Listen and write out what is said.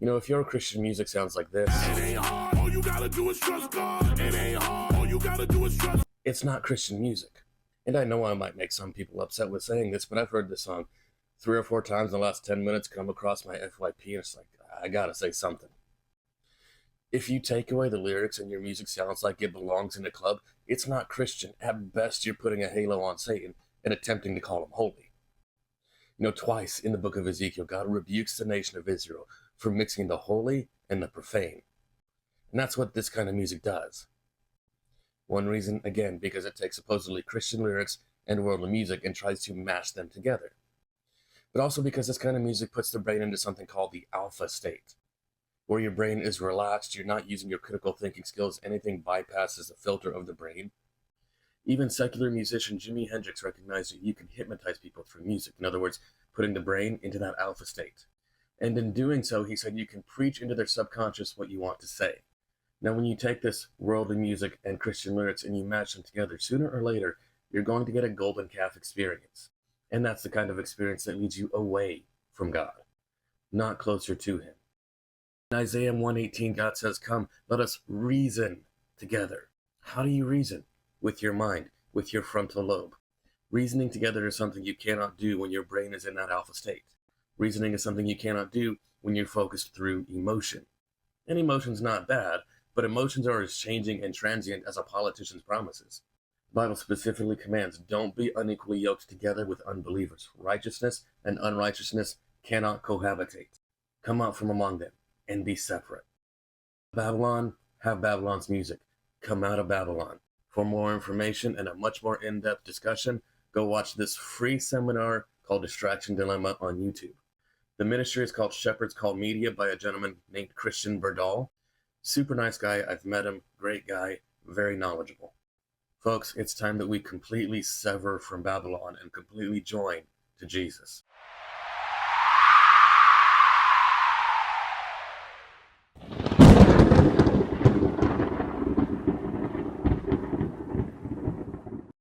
You know, if your Christian music sounds like this, It ain't hard, all you gotta do is trust God. It ain't hard, all you gotta do is trust. it's not Christian music. And I know I might make some people upset with saying this, but I've heard this song 3 or 4 times in the last 10 minutes come across my FYP, and it's like, I gotta say something. If you take away the lyrics and your music sounds like it belongs in a club, it's not Christian. At best, you're putting a halo on Satan and attempting to call him holy. You know, twice in the book of Ezekiel, God rebukes the nation of Israel for mixing the holy and the profane. And that's what this kind of music does. One reason, again, because it takes supposedly Christian lyrics and worldly music and tries to mash them together. But also because this kind of music puts the brain into something called the alpha state, where your brain is relaxed, you're not using your critical thinking skills, anything bypasses the filter of the brain. Even secular musician Jimi Hendrix recognized that you can hypnotize people through music. In other words, putting the brain into that alpha state. And in doing so, he said you can preach into their subconscious what you want to say. Now, when you take this worldly music and Christian lyrics and you match them together, sooner or later, you're going to get a golden calf experience. And that's the kind of experience that leads you away from God, not closer to him. In Isaiah 1:18, God says, "Come, let us reason together." How do you reason? With your mind, with your frontal lobe. Reasoning together is something you cannot do when your brain is in that alpha state. Reasoning is something you cannot do when you're focused through emotion. And emotion's not bad, but emotions are as changing and transient as a politician's promises. The Bible specifically commands, don't be unequally yoked together with unbelievers. Righteousness and unrighteousness cannot cohabitate. Come out from among them and be separate. Babylon, have Babylon's music. Come out of Babylon. For more information and a much more in-depth discussion, go watch this free seminar called Distraction Dilemma on YouTube. The ministry is called Shepherd's Call Media by a gentleman named Christian Berdahl. Super nice guy. I've met him. Great guy. Very knowledgeable. Folks, it's time that we completely sever from Babylon and completely join to Jesus.